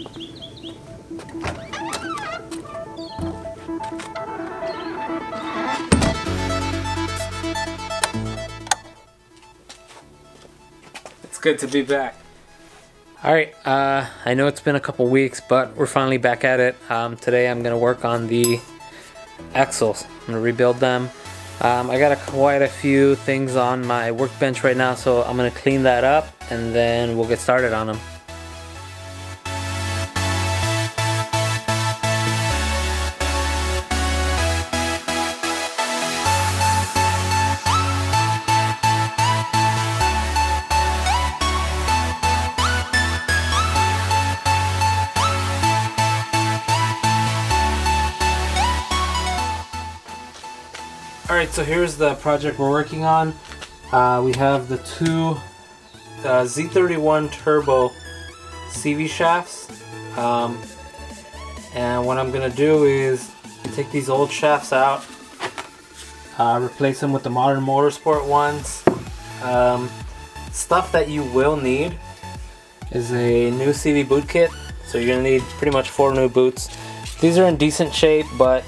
It's good to be back. Alright, I know it's been a couple weeks, but we're finally back at it. Today I'm going to work on the axles. I'm going to rebuild them. I got quite a few things on my workbench right now, so I'm going to clean that up and then we'll get started on them. Alright, so here's the project we're working on. We have the two Z31 turbo CV shafts. And what I'm going to do is take these old shafts out, replace them with the modern motorsport ones. Stuff that you will need is a new CV boot kit. So you're going to need pretty much 4 new boots. These are in decent shape, but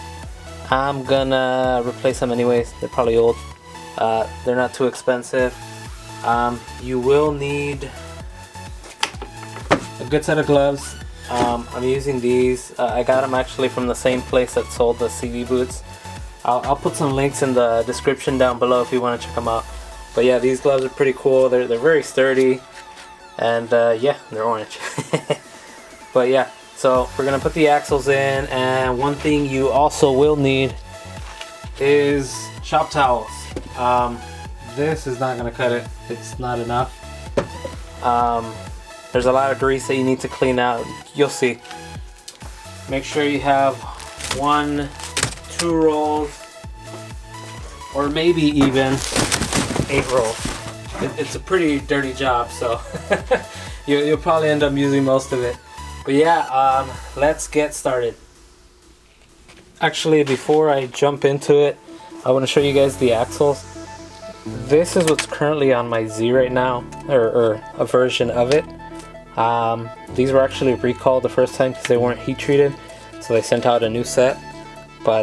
I'm gonna replace them anyways. They're probably old. They're not too expensive. You will need a good set of gloves. I'm using these. I got them actually from the same place that sold the CV boots. I'll put some links in the description down below if you want to check them out. But yeah, these gloves are pretty cool. They're very sturdy, and yeah, they're orange. But yeah. So we're going to put the axles in, and one thing you also will need is shop towels. This is not going to cut it. It's not enough. There's a lot of grease that you need to clean out. You'll see. Make sure you have 1, 2 rolls, or maybe even 8 rolls. It's a pretty dirty job, so you'll probably end up using most of it. But yeah, let's get started. Actually, before I jump into it, I want to show you guys the axles. This is what's currently on my Z right now, or a version of it. These were actually recalled the first time because they weren't heat treated, so they sent out a new set. But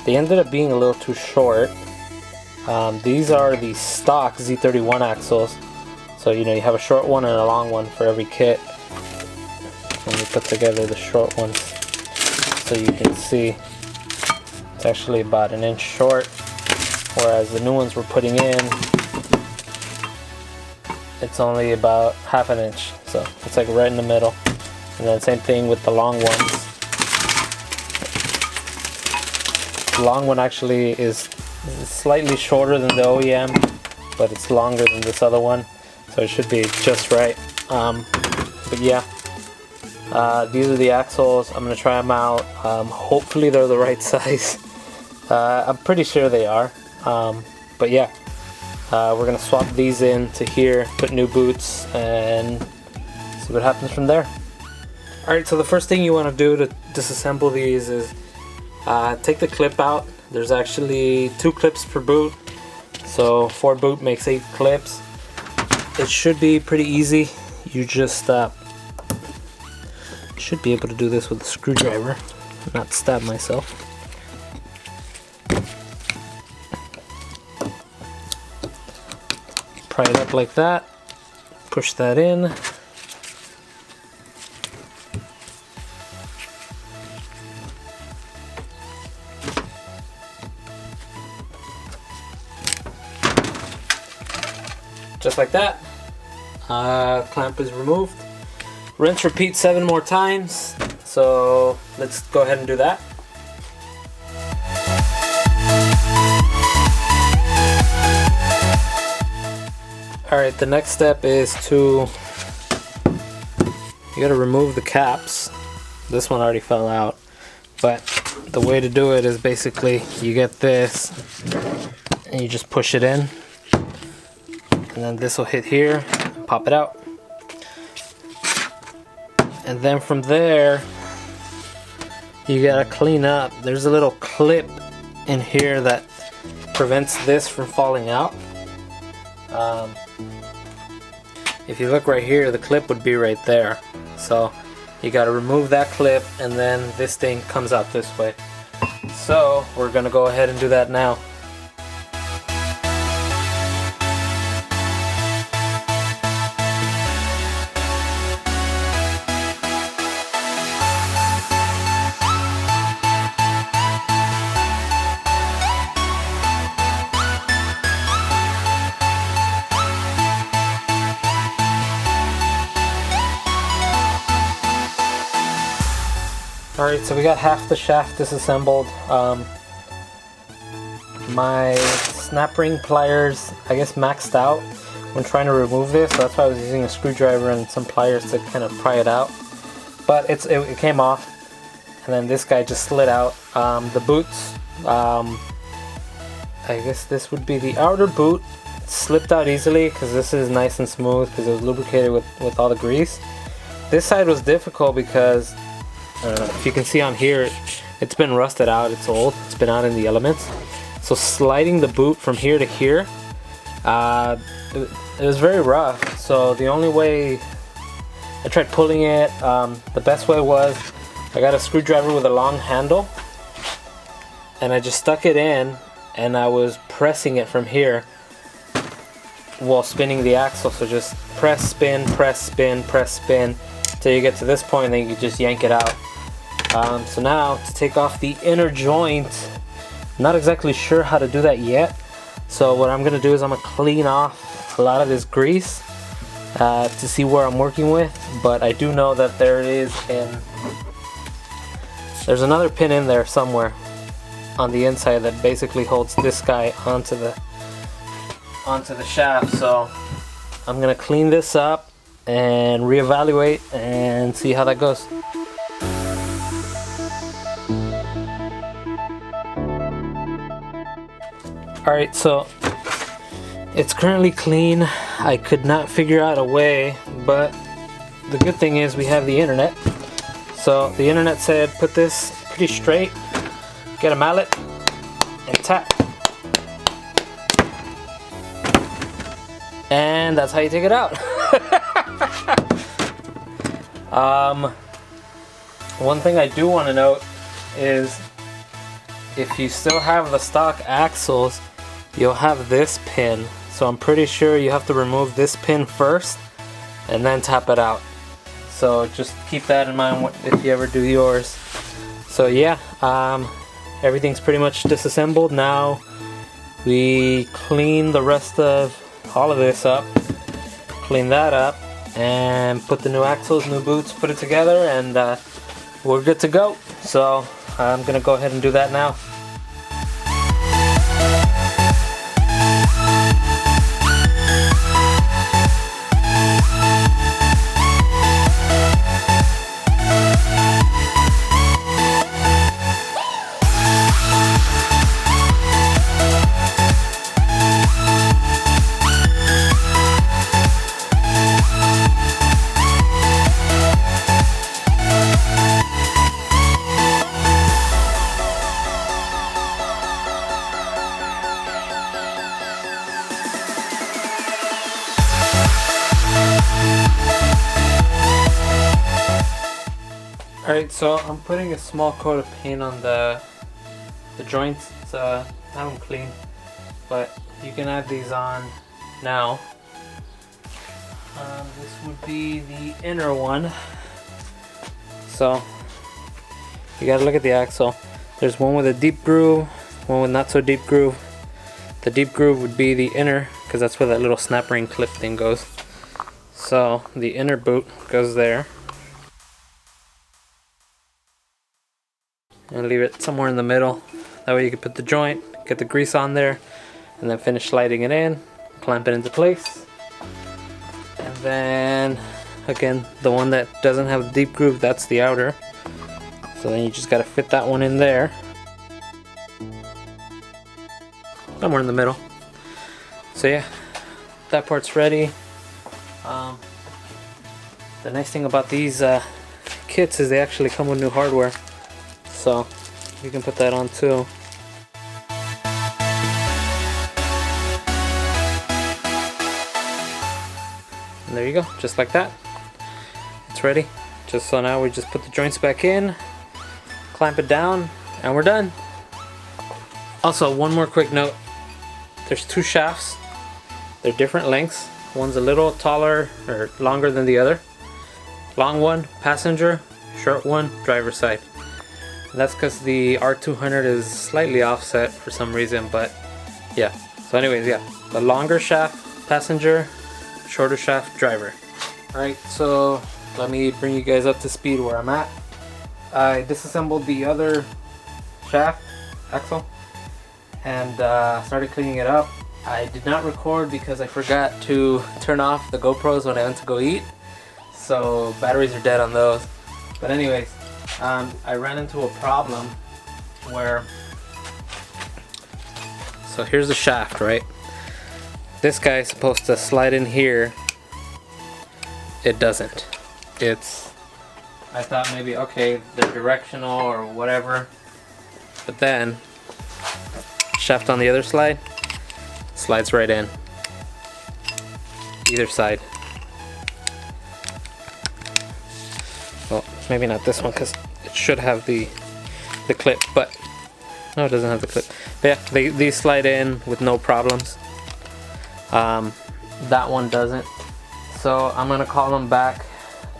they ended up being a little too short. These are the stock Z31 axles. So you know, you have a short one and a long one for every kit. Let me put together the short ones so you can see it's actually about 1 inch short, whereas the new ones we're putting in, it's only about ½ an inch, so it's like right in the middle. And then same thing with the long ones. The long one actually is slightly shorter than the OEM, but it's longer than this other one, so it should be just right. But yeah. These are the axles. I'm going to try them out. Hopefully they're the right size. I'm pretty sure they are. But yeah, we're going to swap these in to here, put new boots, and see what happens from there. Alright, so the first thing you want to do to disassemble these is take the clip out. There's actually 2 clips per boot. So 4 boot makes 8 clips. It should be pretty easy. You just should be able to do this with a screwdriver, not stab myself. Pry it up like that, push that in. Just like that. Clamp is removed. Rinse, repeat 7 more times. So let's go ahead and do that. Alright, the next step is you gotta remove the caps. This one already fell out, but the way to do it is basically you get this and you just push it in, and then this will hit here, pop it out. And then from there, you gotta clean up. There's a little clip in here that prevents this from falling out. If you look right here, the clip would be right there. So you gotta remove that clip, and then this thing comes out this way. So we're gonna go ahead and do that now. Alright, so we got half the shaft disassembled. My snap ring pliers, I guess, maxed out when trying to remove this, so that's why I was using a screwdriver and some pliers to kind of pry it out. But it came off, and then this guy just slid out. The boots, I guess this would be the outer boot, slipped out easily because this is nice and smooth because it was lubricated with all the grease. This side was difficult because if you can see on here, it's been rusted out, it's old, it's been out in the elements. So sliding the boot from here to here, it was very rough. So the only way, I tried pulling it, the best way was, I got a screwdriver with a long handle, and I just stuck it in, and I was pressing it from here while spinning the axle. So just press, spin, press, spin, press, spin, till you get to this point, and then you can just yank it out. So now to take off the inner joint, not exactly sure how to do that yet. So what I'm gonna do is I'm gonna clean off a lot of this grease to see where I'm working with. But I do know that there's another pin in there somewhere on the inside that basically holds this guy onto the shaft. So I'm gonna clean this up and reevaluate and see how that goes. Alright, so it's currently clean. I could not figure out a way, but the good thing is we have the internet. So the internet said put this pretty straight, get a mallet, and tap. And that's how you take it out. One thing I do want to note is if you still have the stock axles, you'll have this pin. So I'm pretty sure you have to remove this pin first and then tap it out. So just keep that in mind if you ever do yours. So yeah, everything's pretty much disassembled. Now we clean the rest of all of this up, clean that up, and put the new axles, new boots, put it together, and we're good to go. So I'm gonna go ahead and do that now. Alright, so I'm putting a small coat of paint on the joints. I have them clean, but you can add these on now. This would be the inner one. So you gotta look at the axle. There's one with a deep groove, one with not so deep groove. The deep groove would be the inner, because that's where that little snap ring clip thing goes. So the inner boot goes there. And leave it somewhere in the middle. That way you can put the joint, get the grease on there, and then finish sliding it in, clamp it into place. And then again, the one that doesn't have the deep groove, that's the outer. So then you just gotta fit that one in there, somewhere in the middle. So yeah, that part's ready. The nice thing about these kits is they actually come with new hardware. So you can put that on too. And there you go, just like that. It's ready. Just so now we just put the joints back in, clamp it down, and we're done. Also, one more quick note. There's two shafts. They're different lengths. One's a little taller or longer than the other. Long one, passenger. Short one, driver's side. And that's because the R200 is slightly offset for some reason, but yeah. So anyways, yeah. The longer shaft, passenger. Shorter shaft, driver. Alright, so let me bring you guys up to speed where I'm at. I disassembled the other shaft, axle, and started cleaning it up. I did not record because I forgot to turn off the GoPros when I went to go eat, so batteries are dead on those. But anyways, I ran into a problem where, so here's the shaft, right? This guy is supposed to slide in here. It doesn't. I thought maybe, okay, they're directional or whatever, but then shaft on the other side slides right in, either side. Well, maybe not this one because it should have the clip, but no, it doesn't have the clip. But yeah, they slide in with no problems. That one doesn't. So I'm gonna call him back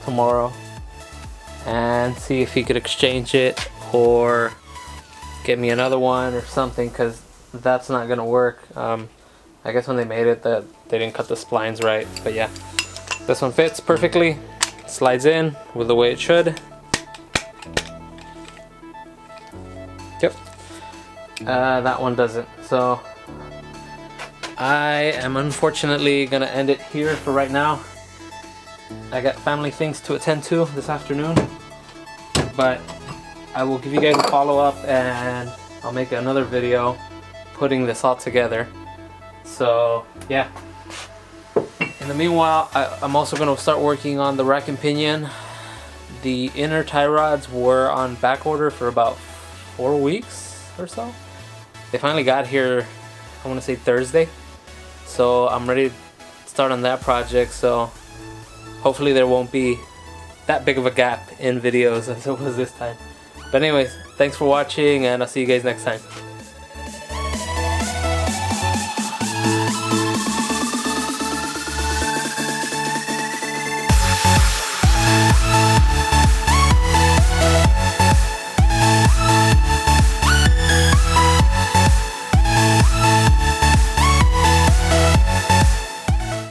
tomorrow and see if he could exchange it or get me another one or something, because that's not gonna work. I guess when they made it, that they didn't cut the splines right. But yeah, this one fits perfectly, slides in with the way it should. Yep. That one doesn't. So I am unfortunately gonna end it here for right now. I got family things to attend to this afternoon, but I will give you guys a follow-up and I'll make another video putting this all together. So yeah, in the meanwhile, I'm also going to start working on the rack and pinion. The inner tie rods were on back order for about 4 weeks or so. They finally got here, I want to say Thursday, so I'm ready to start on that project. So hopefully there won't be that big of a gap in videos as it was this time. But anyways, thanks for watching and I'll see you guys next time.